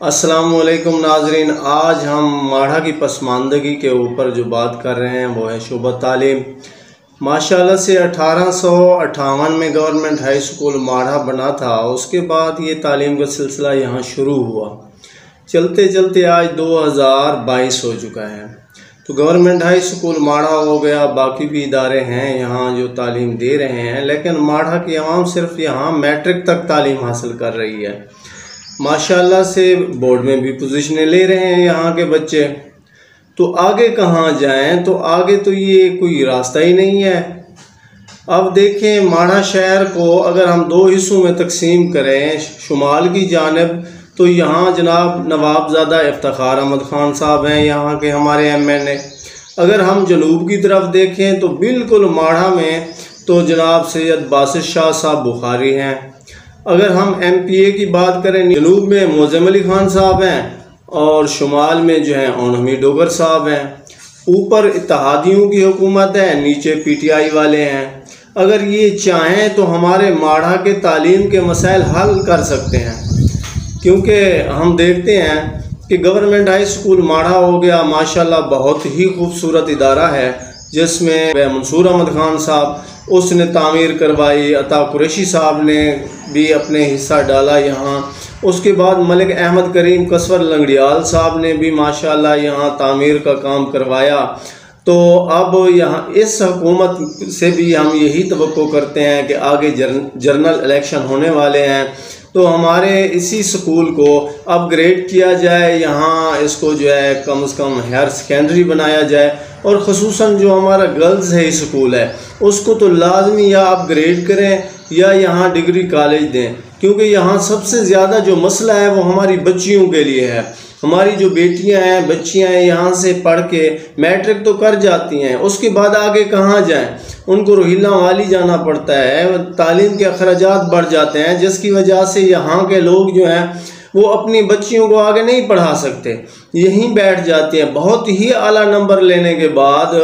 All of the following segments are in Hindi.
अस्सलामुअलैकुम नाजरीन, आज हम माढ़ा की पसमानदगी के ऊपर जो बात कर रहे हैं वो है शोबा तालीम। माशाल्लाह से 1858 में गवर्नमेंट हाई स्कूल माढ़ा बना था। उसके बाद ये तालीम का सिलसिला यहाँ शुरू हुआ, चलते चलते आज 2022 हो चुका है। तो गवर्नमेंट हाई स्कूल माढ़ा हो गया, बाकी भी इदारे हैं यहाँ जो तालीम दे रहे हैं, लेकिन माढ़ा की आवाम सिर्फ यहाँ मैट्रिक तक तालीम हासिल कर रही है। माशाल्लाह से बोर्ड में भी पोजीशनें ले रहे हैं यहाँ के बच्चे। तो आगे कहाँ जाएं, तो आगे तो ये कोई रास्ता ही नहीं है। अब देखें, माढ़ा शहर को अगर हम दो हिस्सों में तकसीम करें, शुमाल की जानिब तो यहाँ जनाब नवाबजादा इफ्तिखार अहमद ख़ान साहब हैं यहाँ के हमारे MNA। अगर हम जनूब की तरफ देखें तो बिल्कुल माढ़ा में तो जनाब सैयद बासित शाह साहब बुखारी हैं। अगर हम MPA की बात करें, जनूब में मोज़म अली ख़ान साहब हैं और शुमाल में जो है ओन हमीद डोगर साहब हैं। ऊपर इत्तेहादियों की हुकूमत है, नीचे PTI वाले हैं। अगर ये चाहें तो हमारे माढ़ा के तालीम के मसाइल हल कर सकते हैं, क्योंकि हम देखते हैं कि गवर्नमेंट हाई स्कूल माढ़ा हो गया, माशाल्लाह बहुत ही खूबसूरत इदारा है, जिसमें मंसूर अहमद ख़ान साहब उसने तामीर करवाई, अता कुरैशी साहब ने भी अपने हिस्सा डाला यहाँ। उसके बाद मलिक अहमद करीम कसवर लंगड़ियाल साहब ने भी माशाल्लाह यहाँ तामीर का काम करवाया। तो अब यहाँ इस हुकूमत से भी हम यही तवक्को करते हैं कि आगे जनरल इलेक्शन होने वाले हैं, तो हमारे इसी स्कूल को अपग्रेड किया जाए, यहाँ इसको जो है कम से कम हायर सेकेंडरी बनाया जाए, और ख़ुसूसन जो हमारा गर्ल्स है स्कूल है उसको तो लाजमी या अपग्रेड करें या यहाँ डिग्री कॉलेज दें, क्योंकि यहाँ सबसे ज़्यादा जो मसला है वो हमारी बच्चियों के लिए है। हमारी जो बेटियां हैं, बच्चियां हैं, यहाँ से पढ़ के मैट्रिक तो कर जाती हैं, उसके बाद आगे कहाँ जाएं, उनको रोहिल्ला वाली जाना पड़ता है, तालीम के अखराजात बढ़ जाते हैं, जिसकी वजह से यहाँ के लोग जो हैं वो अपनी बच्चियों को आगे नहीं पढ़ा सकते, यहीं बैठ जाते हैं। बहुत ही आला नंबर लेने के बाद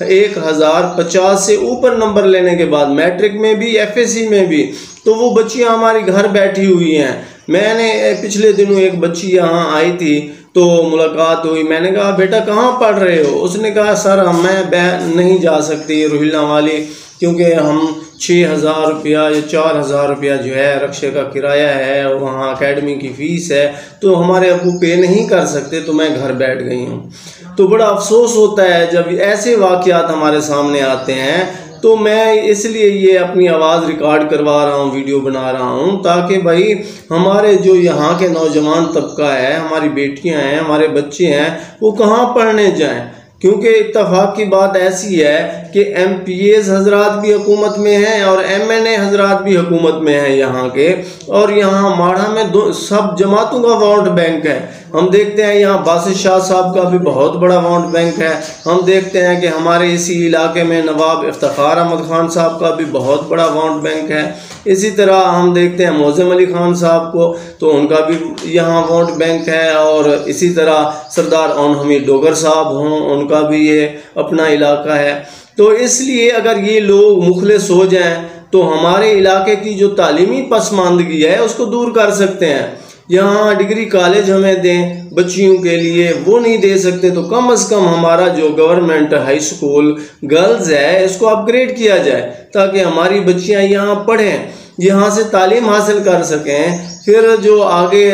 1050 से ऊपर नंबर लेने के बाद मैट्रिक में भी FSC में भी तो वो बच्चियां हमारी घर बैठी हुई हैं। मैंने पिछले दिनों एक बच्ची यहाँ आई थी तो मुलाकात हुई, मैंने कहा बेटा कहाँ पढ़ रहे हो? उसने कहा सर मैं नहीं जा सकती रोहिल्ला वाली, क्योंकि हम 6000 रुपया या 4000 रुपया जो है रक्शे का किराया है, वहाँ एकेडमी की फ़ीस है, तो हमारे अबू पे नहीं कर सकते, तो मैं घर बैठ गई हूँ। तो बड़ा अफसोस होता है जब ऐसे वाक़यात हमारे सामने आते हैं। तो मैं इसलिए ये अपनी आवाज़ रिकॉर्ड करवा रहा हूँ, वीडियो बना रहा हूँ, ताकि भाई हमारे जो यहाँ के नौजवान तबका है, हमारी बेटियाँ हैं, हमारे बच्चे हैं, वो कहाँ पढ़ने जाएं। क्योंकि इत्तफाक की बात ऐसी है कि MPAs हजरात भी हुकूमत में हैं और MNA हजरात भी हुकूमत में हैं यहाँ के, और यहाँ माढ़ा में सब जमातों का वोट बैंक है। हम देखते हैं यहाँ बासित शाह साहब का भी बहुत बड़ा वोट बैंक है। हम देखते हैं कि हमारे इसी इलाके में नवाब इफ्तिखार अहमद ख़ान साहब का भी बहुत बड़ा वोट बैंक है। इसी तरह हम देखते हैं मोज़म अली ख़ान साहब को, तो उनका भी यहाँ वोट बैंक है, और इसी तरह सरदार ओन हमीद डोगर साहब हों, उनका भी ये अपना इलाका है। तो इसलिए अगर ये लोग मुखलिस हो जाएं तो हमारे इलाके की जो तालीमी पसमानदगी है उसको दूर कर सकते हैं। यहाँ डिग्री कॉलेज हमें दें बच्चियों के लिए, वो नहीं दे सकते, तो कम से कम हमारा जो गवर्नमेंट हाई स्कूल गर्ल्स है इसको अपग्रेड किया जाए, ताकि हमारी बच्चियाँ यहाँ पढ़ें, यहाँ से तालीम हासिल कर सकें। फिर जो आगे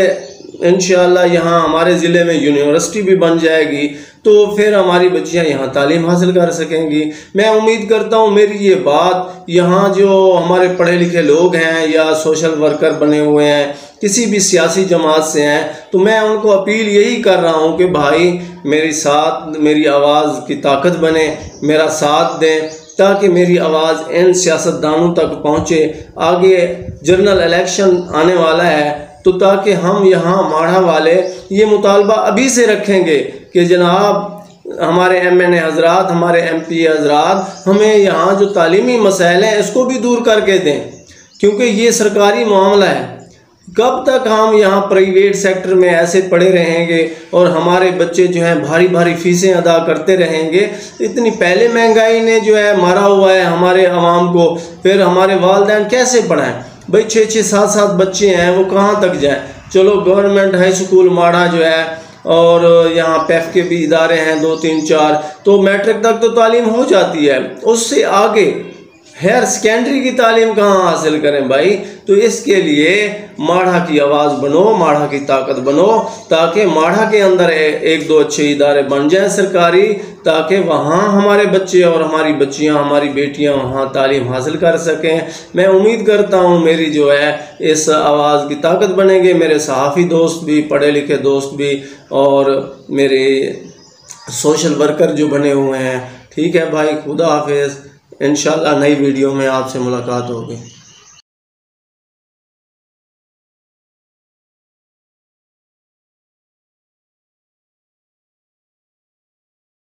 इंशाअल्लाह यहाँ हमारे ज़िले में यूनिवर्सिटी भी बन जाएगी, तो फिर हमारी बच्चियाँ यहाँ तालीम हासिल कर सकेंगी। मैं उम्मीद करता हूँ मेरी ये बात यहाँ जो हमारे पढ़े लिखे लोग हैं या सोशल वर्कर बने हुए हैं, किसी भी सियासी जमात से हैं, तो मैं उनको अपील यही कर रहा हूँ कि भाई मेरी आवाज़ की ताकत बने, मेरा साथ दें, ताकि मेरी आवाज़ इन सियासतदानों तक पहुँचे। आगे जनरल इलेक्शन आने वाला है, तो ताकि हम यहाँ माढ़ा वाले ये मुतालबा अभी से रखेंगे कि जनाब हमारे MNA हजरात, हमारे MPA हजरात हमें यहाँ जो तालीमी मसाइल हैं इसको भी दूर करके दें, क्योंकि ये सरकारी मामला है। कब तक हम यहाँ प्राइवेट सेक्टर में ऐसे पड़े रहेंगे और हमारे बच्चे जो हैं भारी भारी फीसें अदा करते रहेंगे? इतनी पहले महंगाई ने जो है मारा हुआ है हमारे अवाम को, फिर हमारे वालिदैन कैसे पढ़ाएं? भाई 6-6, 7-7 बच्चे हैं, वो कहाँ तक जाएं? चलो गवर्नमेंट हाई स्कूल माढ़ा जो है और यहाँ पैफ के भी इदारे हैं 2 3 4, तो मैट्रिक तक तो तालीम हो जाती है, उससे आगे हायर सेकेंडरी की तालीम कहाँ हासिल करें भाई। तो इसके लिए माढ़ा की आवाज़ बनो, माढ़ा की ताकत बनो, ताकि माढ़ा के अंदर 1-2 अच्छे इदारे बन जाएं सरकारी, ताकि वहाँ हमारे बच्चे और हमारी बच्चियाँ, हमारी बेटियाँ वहाँ तालीम हासिल कर सकें। मैं उम्मीद करता हूँ मेरी जो है इस आवाज़ की ताकत बनेंगे, मेरे सहाफ़ी दोस्त भी, पढ़े लिखे दोस्त भी, और मेरे सोशल वर्कर जो बने हुए हैं। ठीक है भाई, खुदा हाफिज़। इंशाल्लाह नई वीडियो में आपसे मुलाकात होगी।